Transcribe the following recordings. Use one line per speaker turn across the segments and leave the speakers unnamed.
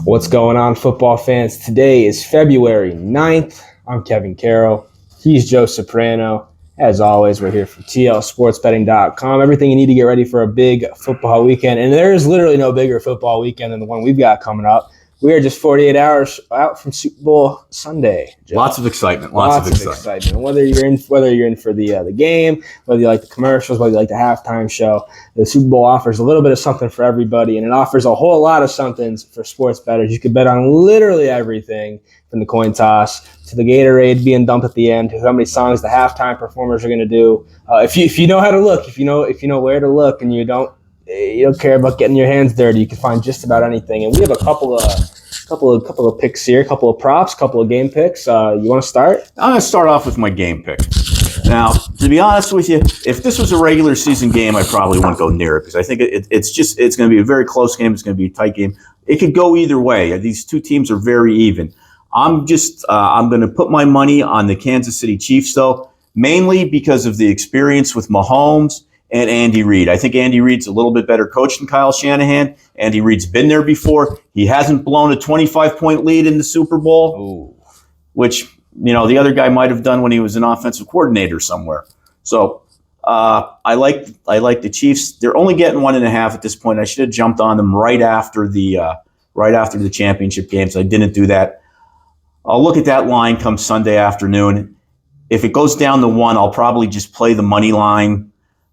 What's going on, football fans? Today is February 9th. I'm Kevin Carroll. He's Joe Soprano. As always, we're here for tlsportsbetting.com. Everything you need to get ready for a big football weekend. And there is literally no bigger football weekend than the one we've got coming up. We are just 48 hours out from Super Bowl Sunday.
Joe. Lots of excitement. Lots of excitement.
Whether you're in for the game, whether you like the commercials, whether you like the halftime show, the Super Bowl offers a little bit of something for everybody, and it offers a whole lot of something for sports bettors. You can bet on literally everything, from the coin toss to the Gatorade being dumped at the end, to how many songs the halftime performers are going to do. If you know how to look, if you know where to look, and you don't care about getting your hands dirty, you can find just about anything. And we have a couple of picks here, a couple of props, a couple of game picks. You want to start?
I'm going to start off with my game pick. Now, to be honest with you, if this was a regular season game, I probably wouldn't go near it, because I think it's going to be a very close game. It's going to be a tight game. It could go either way. These two teams are very even. I'm going to put my money on the Kansas City Chiefs, though, mainly because of the experience with Mahomes and Andy Reid. I think Andy Reid's a little bit better coach than Kyle Shanahan. Andy Reid's been there before. He hasn't blown a 25-point lead in the Super Bowl, which, the other guy might have done when he was an offensive coordinator somewhere. So I like the Chiefs. They're only getting 1.5 at this point. I should have jumped on them right after the championship games. I didn't do that. I'll look at that line come Sunday afternoon. If it goes down to 1, I'll probably just play the money line.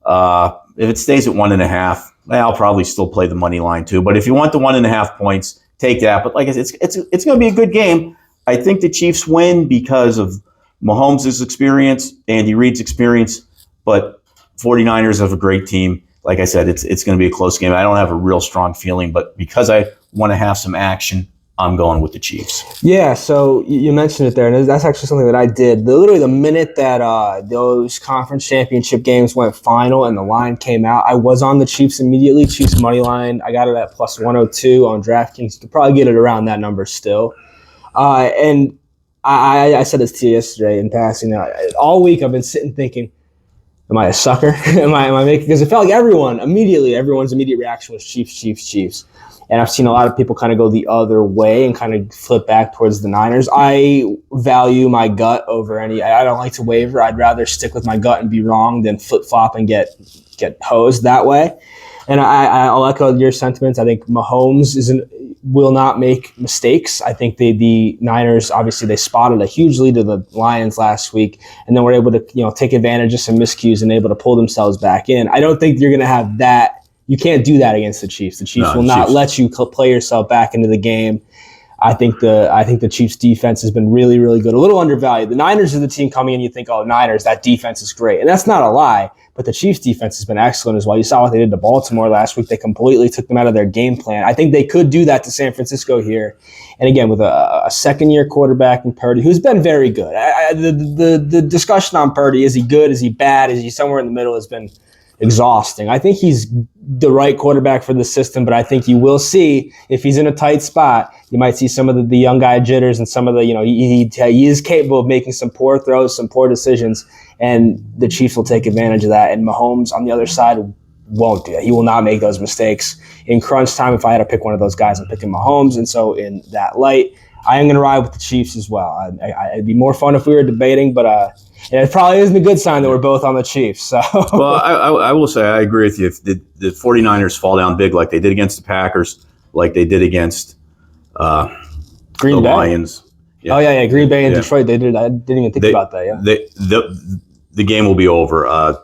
If it stays at 1.5, I'll probably still play the money line too. But if you want the 1.5 points, take that. But like I said, it's going to be a good game. I think the Chiefs win because of Mahomes' experience, Andy Reid's experience. But 49ers have a great team. Like I said, it's going to be a close game. I don't have a real strong feeling, but because I want to have some action, I'm going with the Chiefs.
Yeah, so you mentioned it there, and that's actually something that I did. Literally the minute that those conference championship games went final and the line came out, I was on the Chiefs immediately. Chiefs money line, I got it at plus 102 on DraftKings. You could probably get it around that number still. And I said this to you yesterday in passing. All week I've been sitting thinking, am I a sucker? am I making? Because it felt like everyone's immediate reaction was Chiefs. And I've seen a lot of people kind of go the other way and kind of flip back towards the Niners. I value my gut over any. I don't like to waver. I'd rather stick with my gut and be wrong than flip-flop and get hosed that way. And I'll echo your sentiments. I think Mahomes will not make mistakes. I think the Niners, obviously, they spotted a huge lead to the Lions last week, and then were able to take advantage of some miscues and able to pull themselves back in. I don't think you're going to have that. You can't do that against the Chiefs. The Chiefs will not let you play yourself back into the game. I think the Chiefs defense has been really, really good. A little undervalued. The Niners are the team coming in, you think, oh, Niners, that defense is great. And that's not a lie, but the Chiefs defense has been excellent as well. You saw what they did to Baltimore last week. They completely took them out of their game plan. I think they could do that to San Francisco here. And again, with a second-year quarterback in Purdy, who's been very good. The discussion on Purdy, is he good, is he bad, is he somewhere in the middle, has been exhausting. I think he's the right quarterback for the system, but I think you will see, if he's in a tight spot, you might see some of the young guy jitters and some of the, he is capable of making some poor throws, some poor decisions, and the Chiefs will take advantage of that. And Mahomes on the other side won't do that. He will not make those mistakes. In crunch time, if I had to pick one of those guys, I'm picking Mahomes. And so in that light, I am going to ride with the Chiefs as well. It'd be more fun if we were debating, but and it probably isn't a good sign that we're both on the Chiefs. So.
Well, I will say I agree with you. If the 49ers fall down big like they did against the Packers, like they did against
Green Bay.
Lions.
Yeah. Oh, yeah, Green Bay and Detroit, they did. I didn't even think about that, yeah.
The game will be over.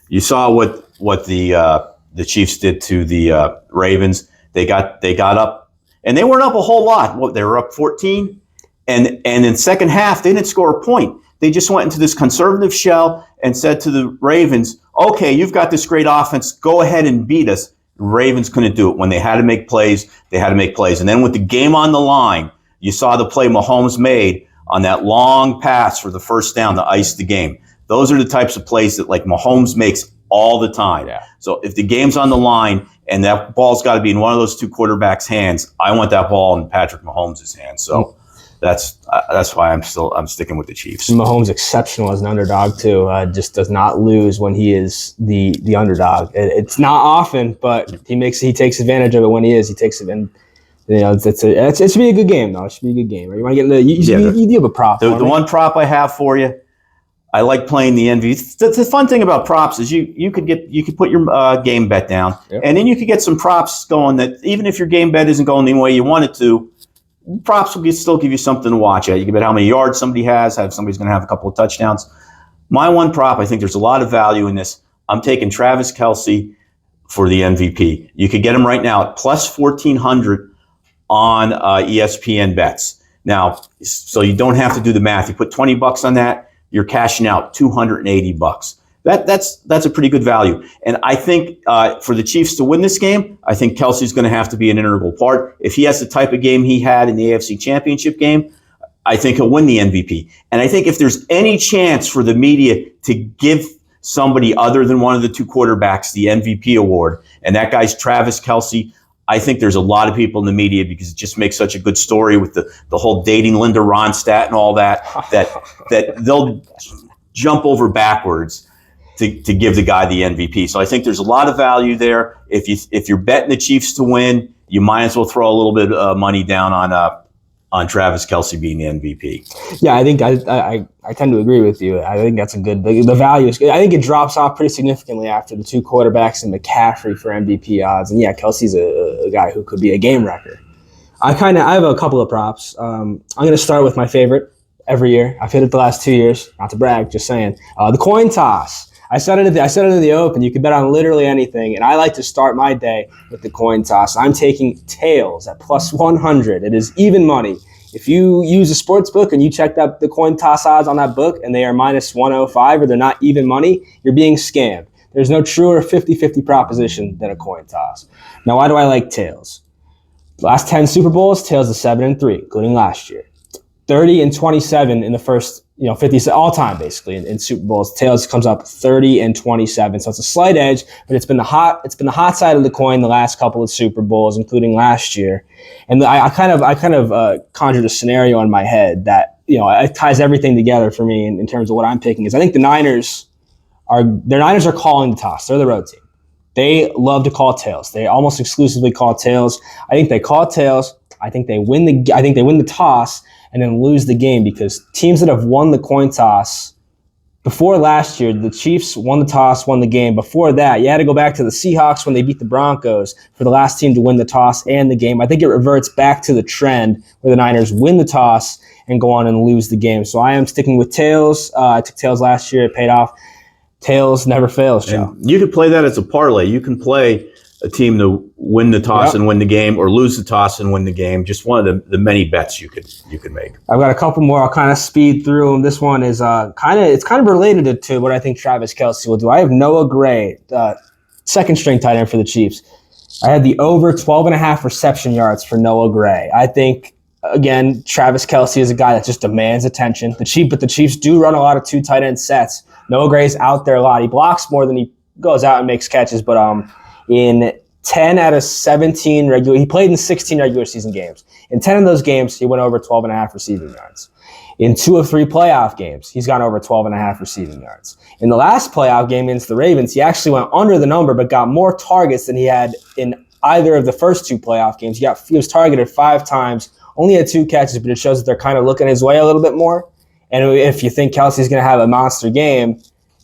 You saw what the Chiefs did to the Ravens. They got up, and they weren't up a whole lot. They were up 14, and in second half, they didn't score a point. They just went into this conservative shell and said to the Ravens, okay, you've got this great offense. Go ahead and beat us. The Ravens couldn't do it. When they had to make plays, they had to make plays. And then with the game on the line, you saw the play Mahomes made on that long pass for the first down to ice the game. Those are the types of plays that Mahomes makes all the time. Yeah. So if the game's on the line and that ball's got to be in one of those two quarterbacks' hands, I want that ball in Patrick Mahomes' hands. So that's why I'm sticking with the Chiefs.
Mahomes exceptional as an underdog too. Just does not lose when he is the underdog. It's not often, but he takes advantage of it when he is. He takes it, and You know, it should be a good game, though. It should be a good game. Right? You want to get into you have a prop.
The one prop I have for you, I like playing the MVP. The fun thing about props is you could put your game bet down, and then you could get some props going that even if your game bet isn't going the way you want it to, props will still give you something to watch at. You can bet how many yards somebody has, have somebody's going to have a couple of touchdowns. My one prop, I think there's a lot of value in this. I'm taking Travis Kelce for the MVP. You could get him right now at plus 1,400 on ESPN bets. Now, so you don't have to do the math. You put $20 on that, you're cashing out $280. That's a pretty good value. And I think for the Chiefs to win this game, I think Kelce's going to have to be an integral part. If he has the type of game he had in the AFC Championship game, I think he'll win the MVP. And I think if there's any chance for the media to give somebody other than one of the two quarterbacks the MVP award, and that guy's Travis Kelce, I think there's a lot of people in the media, because it just makes such a good story with the whole dating Linda Ronstadt and all that they'll jump over backwards to give the guy the MVP. So I think there's a lot of value there. If you're betting the Chiefs to win, you might as well throw a little bit of money down on Travis Kelce being the MVP.
Yeah, I think I tend to agree with you. I think that's a good. The value is good. I think it drops off pretty significantly after the two quarterbacks and McCaffrey for MVP odds. And yeah, Kelce's a guy who could be a game wrecker. I have a couple of props. I'm going to start with my favorite every year. I've hit it the last 2 years. Not to brag, just saying. The coin toss. I said it at the Open. You can bet on literally anything, and I like to start my day with the coin toss. I'm taking tails at plus 100. It is even money. If you use a sports book and you checked up the coin toss odds on that book and they are minus 105 or they're not even money, you're being scammed. There's no truer 50-50 proposition than a coin toss. Now, why do I like tails? Last 10 Super Bowls, tails is 7-3, including last year. 30-27 in the first 50 all time, basically, in Super Bowls. Tails comes up 30-27, so it's a slight edge, but it's been the hot side of the coin the last couple of Super Bowls, including last year. And I kind of conjured a scenario in my head that it ties everything together for me in terms of what I'm picking. Is I think the Niners are calling the toss. They're the road team. They love to call tails. They almost exclusively call tails. I think they call tails. I think they win the toss and then lose the game, because teams that have won the coin toss before last year, the Chiefs won the toss, won the game. Before that, you had to go back to the Seahawks when they beat the Broncos for the last team to win the toss and the game. I think it reverts back to the trend where the Niners win the toss and go on and lose the game. So I am sticking with tails. I took tails last year. It paid off. Tails never fails, Joe.
And you could play that as a parlay. You can play a team to win the toss and win the game, or lose the toss and win the game. Just one of the many bets you could make.
I've got a couple more. I'll kind of speed through them. This one is kind of related to what I think Travis Kelce will do. I have Noah Gray, second string tight end for the Chiefs. I had the over 12.5 reception yards for Noah Gray. I think, again, Travis Kelce is a guy that just demands attention. But the Chiefs do run a lot of two tight end sets. Noah Gray's out there a lot. He blocks more than he goes out and makes catches, but in 10 out of 17 he played in 16 regular season games. In 10 of those games, he went over 12.5 receiving yards. In 2 of 3 playoff games, he's gone over 12.5 receiving yards. In the last playoff game against the Ravens, he actually went under the number, but got more targets than he had in either of the first 2 playoff games. He was targeted 5 times, only had 2 catches, but it shows that they're kind of looking his way a little bit more. And if you think Kelce's going to have a monster game,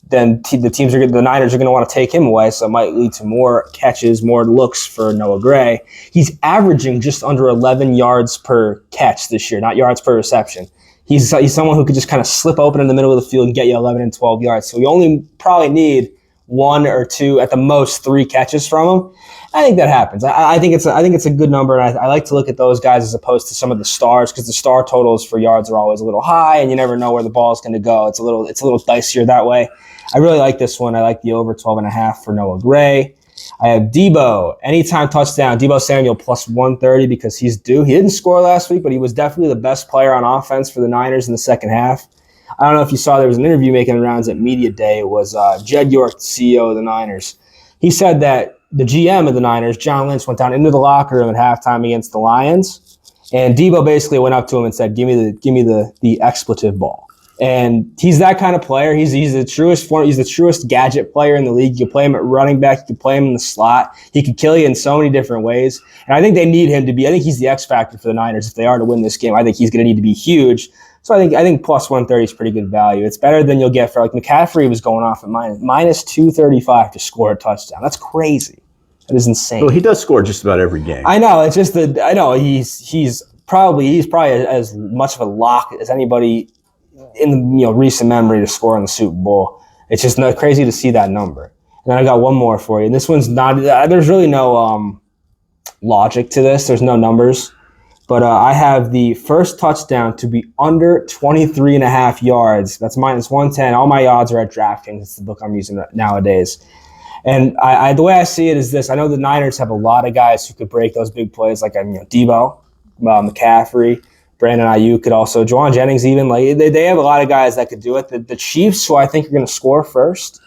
then the Niners are going to want to take him away, so it might lead to more catches, more looks for Noah Gray. He's averaging just under 11 yards per catch this year, not yards per reception. He's someone who could just kind of slip open in the middle of the field and get you 11 and 12 yards. So we only probably need 1 or 2, at the most 3 catches from him. I think that happens. I think it's a good number, and I like to look at those guys as opposed to some of the stars, because the star totals for yards are always a little high, and you never know where the ball is going to go. It's a little dicier that way. I really like this one. I like the over 12.5 for Noah Gray. I have Deebo, anytime touchdown. Deebo Samuel plus 130 because he's due. He didn't score last week, but he was definitely the best player on offense for the Niners in the second half. I don't know if you saw, there was an interview making the rounds at Media Day. It was Jed York, the CEO of the Niners. He said that the GM of the Niners, John Lynch, went down into the locker room at halftime against the Lions, and Deebo basically went up to him and said, "Give me the expletive ball." And he's that kind of player. He's the truest gadget player in the league. You can play him at running back. You can play him in the slot. He can kill you in so many different ways. And I think they need him to be. I think he's the X factor for the Niners if they are to win this game. I think he's going to need to be huge. So I think plus 130 is pretty good value. It's better than you'll get for like McCaffrey was going off at minus 235 to score a touchdown. That's crazy. That is insane.
Well, he does score just about every game.
I know. It's just that I know he's probably as much of a lock as anybody in the recent memory to score in the Super Bowl. It's just not crazy to see that number. And then I got one more for you. And this one's not. There's really no logic to this. There's no numbers. But I have the first touchdown to be under 23.5 yards. That's minus 110. All my odds are at DraftKings. It's the book I'm using nowadays. And the way I see it is this. I know the Niners have a lot of guys who could break those big plays, like Debo, McCaffrey, Brandon Ayuk could also, Juwan Jennings even. Like they have a lot of guys that could do it. The Chiefs, who I think are going to score first,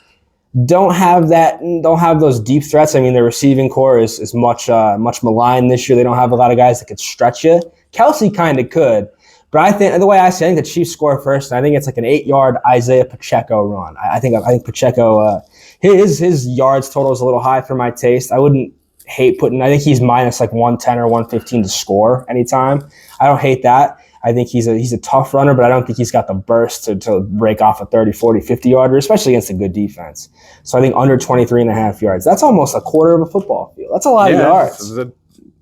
don't have those deep threats. I mean, their receiving core is much maligned this year. They don't have a lot of guys that could stretch you. Kelsey kind of could, but I think the way I see it, I think the Chiefs score first, and I think it's like an 8-yard Isaiah Pacheco run. I think Pacheco, his yards total is a little high for my taste. I wouldn't hate putting. I think he's minus like 110 or 115 to score anytime. I don't hate that. I think he's a tough runner, but I don't think he's got the burst to break off a 30, 40, 50-yarder, especially against a good defense. So I think under 23.5 yards. That's almost a quarter of a full field. That's a lot of yards.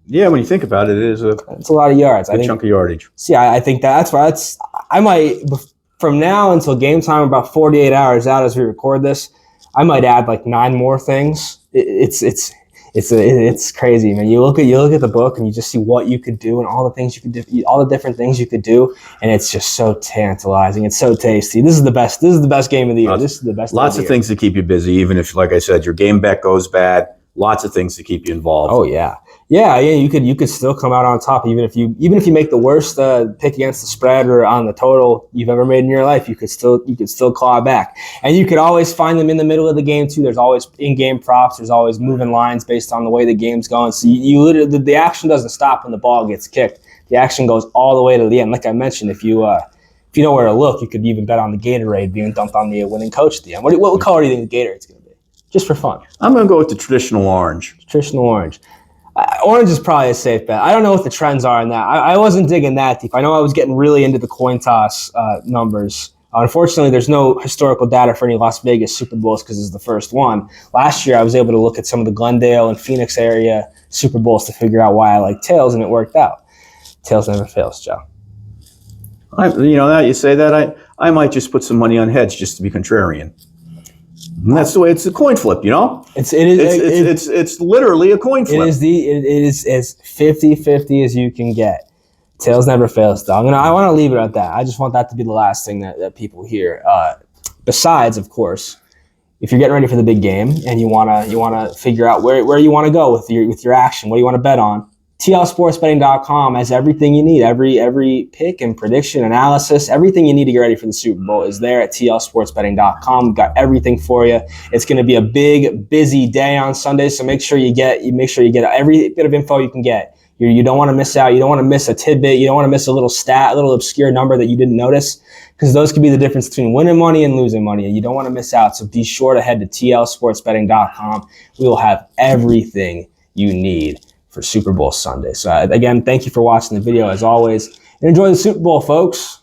When you think about it,
it's a lot of yards.
A chunk of yardage.
See, I think I might, from now until game time, about 48 hours out as we record this, I might add like 9 more things. It's crazy, man. You look at the book and you just see what you could do and all the things you could do, all the different things you could do, and it's just so tantalizing. It's so tasty. This is the best game of the year. This is the best.
Lots of things to keep you busy, even if, like I said, your game bet goes bad. Lots of things to keep you involved.
Oh yeah. You could still come out on top even if you make the worst pick against the spread or on the total you've ever made in your life. You could still claw back, and you could always find them in the middle of the game too. There's always in-game props. There's always moving lines based on the way the game's going. So you literally, the action doesn't stop when the ball gets kicked. The action goes all the way to the end. Like I mentioned, if you know where to look, you could even bet on the Gatorade being dumped on the winning coach at the end. What color do you think the Gatorade's going to be? Just for fun.
I'm going to go with the traditional orange.
Orange is probably a safe bet. I don't know what the trends are in that. I wasn't digging that deep. I know I was getting really into the coin toss numbers. Unfortunately, there's no historical data for any Las Vegas Super Bowls because it's the first one. Last year, I was able to look at some of the Glendale and Phoenix area Super Bowls to figure out why I like tails, and it worked out. Tails never fails, Joe.
Now you say that, I might just put some money on heads just to be contrarian. And that's the way it's a coin flip, It's literally a coin flip.
It is as 50-50 as you can get. Tails never fails, dog. And I want to leave it at that. I just want that to be the last thing that people hear. Besides, of course, if you're getting ready for the big game and you wanna figure out where you want to go with your action, what do you want to bet on? TLSportsBetting.com has everything you need. Every pick and prediction, analysis, everything you need to get ready for the Super Bowl is there at TLSportsBetting.com. We've got everything for you. It's going to be a big, busy day on Sunday, so make sure you get every bit of info you can get. You don't want to miss out. You don't want to miss a tidbit. You don't want to miss a little stat, a little obscure number that you didn't notice, because those could be the difference between winning money and losing money, and you don't want to miss out. So be sure to head to TLSportsBetting.com. We will have everything you need for Super Bowl Sunday. So again, thank you for watching the video as always, and enjoy the Super Bowl, folks.